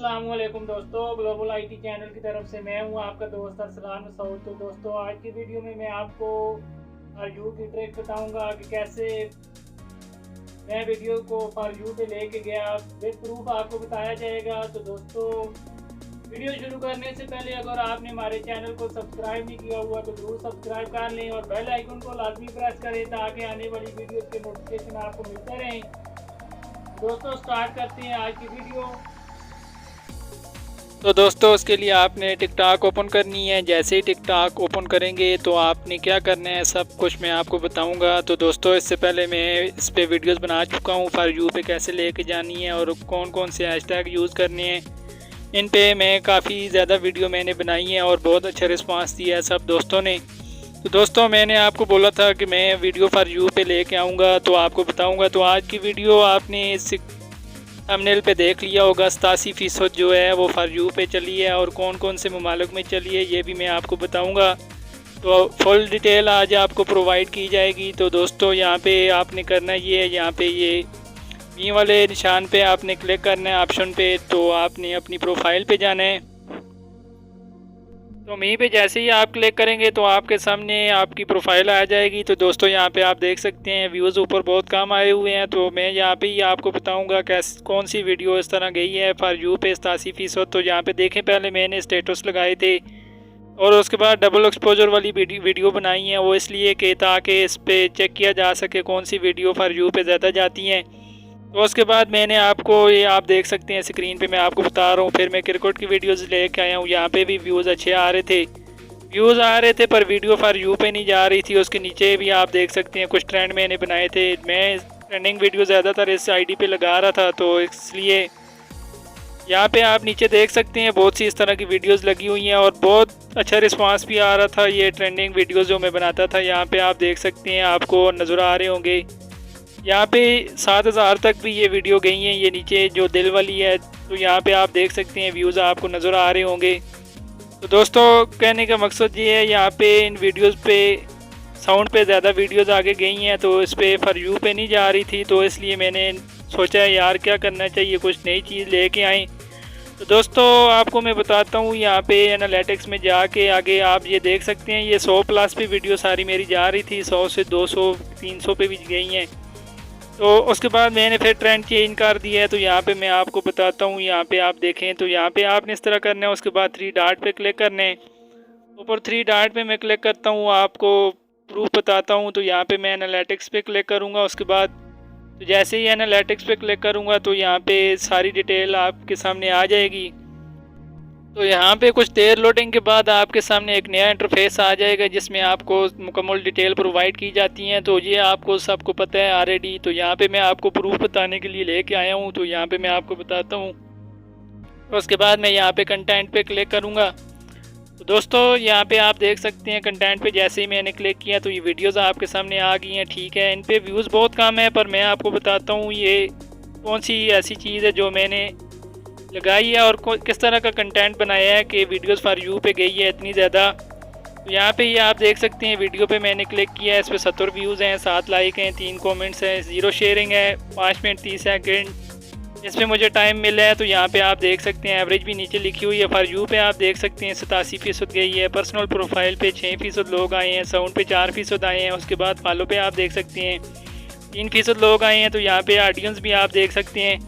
अस्सलाम वालेकुम दोस्तों, ग्लोबल आईटी चैनल की तरफ से मैं हूं आपका दोस्त अरसलान मसूद। तो दोस्तों, आज की वीडियो में मैं आपको फॉर यू की ट्रिक बताऊंगा कि कैसे मैं वीडियो को फॉर यू पे लेके गया, विद प्रूफ आपको बताया जाएगा। तो दोस्तों, वीडियो शुरू करने से पहले अगर आपने हमारे चैनल को सब्सक्राइब नहीं किया हुआ तो जरूर सब्सक्राइब कर लें और बेल आइकन को लाजमी प्रेस करें ताकि आने वाली वीडियो के नोटिफिकेशन आपको मिलते रहें। दोस्तों, स्टार्ट करते हैं आज की वीडियो। तो दोस्तों, उसके लिए आपने टिकटॉक ओपन करनी है। जैसे ही टिकटॉक ओपन करेंगे तो आपने क्या करना है सब कुछ मैं आपको बताऊंगा। तो दोस्तों, इससे पहले मैं इस पे वीडियोस बना चुका हूँ फॉर यू पे कैसे लेके जानी है और कौन कौन से हैशटैग यूज़ करने हैं। इन पे मैं काफ़ी ज़्यादा वीडियो मैंने बनाई है और बहुत अच्छा रिस्पांस दिया है सब दोस्तों ने। तो दोस्तों, मैंने आपको बोला था कि मैं वीडियो फॉर यू पे लेके आऊँगा तो आपको बताऊँगा। तो आज की वीडियो आपने थंबनेल पे देख लिया होगा, 87% जो है वो फॉर यू पे चली है और कौन कौन से ममालिक में चली है ये भी मैं आपको बताऊंगा। तो फुल डिटेल आज आपको प्रोवाइड की जाएगी। तो दोस्तों, यहाँ पे आपने करना ये है, यहाँ पे ये मी वाले निशान पे आपने क्लिक करना है ऑप्शन पे। तो आपने अपनी प्रोफाइल पे जाना है। तो मी पे जैसे ही आप क्लिक करेंगे तो आपके सामने आपकी प्रोफाइल आ जाएगी। तो दोस्तों, यहाँ पे आप देख सकते हैं व्यूज़ ऊपर बहुत कम आए हुए हैं। तो मैं यहाँ पे ही आपको बताऊँगा कौन सी वीडियो इस तरह गई है फॉर यू पे 87%। तो यहाँ पे देखें, पहले मैंने स्टेटस लगाए थे और उसके बाद डबल एक्सपोजर वाली वीडियो बनाई है, वो इसलिए कि ताकि इस पर चेक किया जा सके कौन सी वीडियो फॉर यू पे ज़्यादा जाती हैं। तो उसके बाद मैंने आपको ये आप देख सकते हैं स्क्रीन पे मैं आपको बता रहा हूँ। फिर मैं क्रिकेट की वीडियोस लेके आया हूँ। यहाँ पे भी व्यूज़ अच्छे आ रहे थे पर वीडियो फॉर यू पे नहीं जा रही थी। उसके नीचे भी आप देख सकते हैं कुछ ट्रेंड मैंने बनाए थे। मैं ट्रेंडिंग वीडियो ज़्यादातर इस आईडी पे लगा रहा था, तो इसलिए यहाँ पे आप नीचे देख सकते हैं बहुत सी इस तरह की वीडियोस लगी हुई हैं और बहुत अच्छा रिस्पांस भी आ रहा था। ये ट्रेंडिंग वीडियोस जो मैं बनाता था, यहाँ पे आप देख सकते हैं, आपको नज़र आ रहे होंगे। यहाँ पे 7000 तक भी ये वीडियो गई हैं। ये नीचे जो दिल वाली है, तो यहाँ पे आप देख सकते हैं व्यूज़ आपको नज़र आ रहे होंगे। तो दोस्तों, कहने का मकसद ये है, यहाँ पे इन वीडियोस पे साउंड पे ज़्यादा वीडियोस आगे गई हैं, तो इस पे फॉर यू पे नहीं जा रही थी। तो इसलिए मैंने सोचा है यार क्या करना चाहिए, कुछ नई चीज़ लेके आएँ। तो दोस्तों, आपको मैं बताता हूँ, यहाँ पे एनालिटिक्स में जाके आगे आप ये देख सकते हैं, ये 100+ पे वीडियो सारी मेरी जा रही थी, 100 से 200 300 पे भी गई हैं। तो उसके बाद मैंने फिर ट्रेंड चेंज कर दिया है। तो यहाँ पे मैं आपको बताता हूँ, यहाँ पे आप देखें तो यहाँ पे आपने इस तरह करना है। उसके बाद 3 डॉट पे क्लिक करने हैं। ऊपर 3 डॉट पे मैं क्लिक करता हूँ, आपको प्रूफ बताता हूँ। तो यहाँ पे मैं एनालिटिक्स पे क्लिक करूँगा। उसके बाद तो जैसे ही एनालिटिक्स पे क्लिक करूँगा तो यहाँ पे सारी डिटेल आपके सामने आ जाएगी। तो यहाँ पे कुछ देर लोडिंग के बाद आपके सामने एक नया इंटरफेस आ जाएगा जिसमें आपको मुकम्मल डिटेल प्रोवाइड की जाती हैं। तो ये आपको सबको पता है ऑलरेडी। तो यहाँ पे मैं आपको प्रूफ बताने के लिए लेके आया हूँ। तो यहाँ पे मैं आपको बताता हूँ। तो उसके बाद मैं यहाँ पे कंटेंट पे क्लिक करूँगा। तो दोस्तों, यहाँ पे आप देख सकते हैं कंटेंट पे जैसे ही मैंने क्लिक किया तो ये वीडियोज़ आपके सामने आ गई हैं। ठीक है, इन पे व्यूज़ बहुत कम है, पर मैं आपको बताता हूँ ये कौन सी ऐसी चीज़ है जो मैंने लगाई है और किस तरह का कंटेंट बनाया है कि वीडियोस फॉर यू पे गई है इतनी ज़्यादा। तो यहाँ पे ये आप देख सकते हैं, वीडियो पे मैंने क्लिक किया है, इस पर 70 व्यूज़ हैं, 7 लाइक हैं, 3 कमेंट्स हैं, 0 शेयरिंग है, 5 मिनट 30 सेकंड इस पर मुझे टाइम मिला है। तो यहाँ पे आप देख सकते हैं एवरेज भी नीचे लिखी हुई है। फॉर यू पे आप देख सकते हैं 87% गई है। पर्सनल प्रोफाइल पे 6% लोग आए हैं। साउंड पे 4% आए हैं। उसके बाद फॉलो पे आप देख सकते हैं 3% लोग आए हैं। तो यहाँ पे ऑडियंस भी आप देख सकते हैं।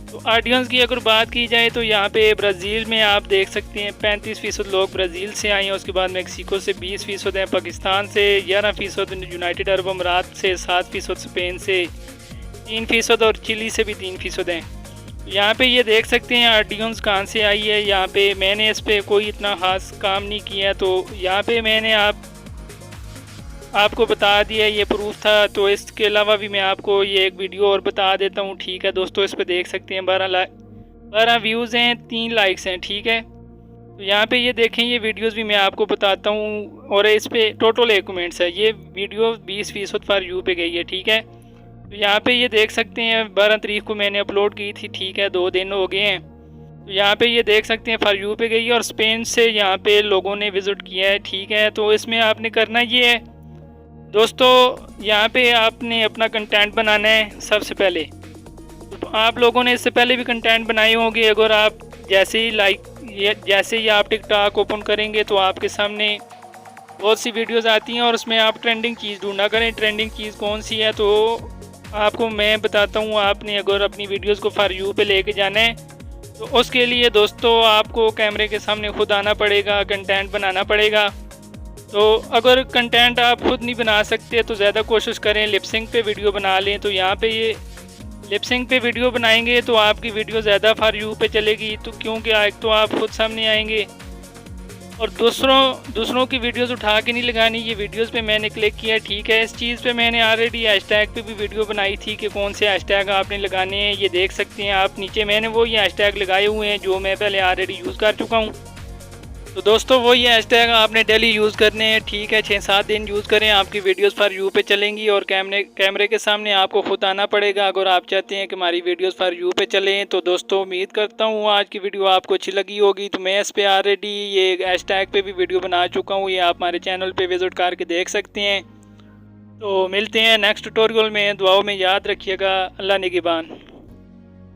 तो ऑडियंस की अगर बात की जाए तो यहाँ पे ब्राज़ील में आप देख सकते हैं 35% लोग ब्राज़ील से आए हैं। उसके बाद मेक्सिको से 20% हैं, पाकिस्तान से 11%, यूनाइटेड अरब अमीरात से 7%, स्पेन से 3% और चिली से भी 3% हैं। यहाँ पे ये देख सकते हैं ऑडियंस कहाँ से आई है। यहाँ पे मैंने इस पर कोई इतना ख़ास काम नहीं किया। तो यहाँ पे मैंने आपको बता दिया, ये प्रूफ था। तो इसके अलावा भी मैं आपको ये एक वीडियो और बता देता हूँ। ठीक है दोस्तों, इस पर देख सकते हैं 12 व्यूज़ हैं, 3 लाइक्स हैं। ठीक है, तो यहाँ पे ये देखें, ये वीडियोस भी मैं आपको बताता हूँ और इस पर टोटल 1 कमेंट्स है। ये वीडियो 20% फॉर यू पे गई है। ठीक है, तो यहाँ पे ये देख सकते हैं 12 तारीख को मैंने अपलोड की थी। ठीक है, 2 दिन हो गए हैं। तो यहाँ पे ये देख सकते हैं फॉर यू पे गई है और स्पेन से यहाँ पे लोगों ने विज़िट किया है। ठीक है, तो इसमें आपने करना ये है दोस्तों, यहाँ पे आपने अपना कंटेंट बनाना है सबसे पहले। तो आप लोगों ने इससे पहले भी कंटेंट बनाए होंगे। अगर आप जैसे ही आप टिकटॉक ओपन करेंगे तो आपके सामने बहुत सी वीडियोस आती हैं और उसमें आप ट्रेंडिंग चीज़ ढूंढा करें। ट्रेंडिंग चीज़ कौन सी है तो आपको मैं बताता हूँ। आपने अगर अपनी वीडियोस को फॉर यू पे लेके जाना है तो उसके लिए दोस्तों आपको कैमरे के सामने खुद आना पड़ेगा, कंटेंट बनाना पड़ेगा। तो अगर कंटेंट आप खुद नहीं बना सकते तो ज़्यादा कोशिश करें लिपसिंग पे वीडियो बना लें। तो यहाँ पे ये लिपसिंग पे वीडियो बनाएंगे तो आपकी वीडियो ज़्यादा फॉर यू पे चलेगी, तो क्योंकि एक तो आप खुद सामने आएंगे और दूसरों की वीडियोस उठा के नहीं लगानी। ये वीडियोस पे मैंने क्लिक किया, ठीक है। इस चीज़ पे मैंने ऑलरेडी हैशटैग पे भी वीडियो बनाई थी कि कौन से हैशटैग आपने लगाने हैं। ये देख सकते हैं आप नीचे मैंने वो ये हैशटैग लगाए हुए हैं जो मैं पहले ऑलरेडी यूज़ कर चुका हूँ। तो दोस्तों वो ये हैशटैग आपने डेली यूज़ करने हैं, ठीक है। 6-7 दिन यूज़ करें, आपकी वीडियोस फॉर यू पे चलेंगी और कैमरे के सामने आपको खुद आना पड़ेगा अगर आप चाहते हैं कि हमारी वीडियोस फॉर यू पे चलें। तो दोस्तों उम्मीद करता हूँ आज की वीडियो आपको अच्छी लगी होगी। तो मैं इस पर ऑलरेडी ये हैशटैग पे भी वीडियो बना चुका हूँ, ये आप हमारे चैनल पर विज़िट करके देख सकते हैं। तो मिलते हैं नेक्स्ट ट्यूटोरियल में, दुआओं में याद रखिएगा। अल्लाह निगहबान।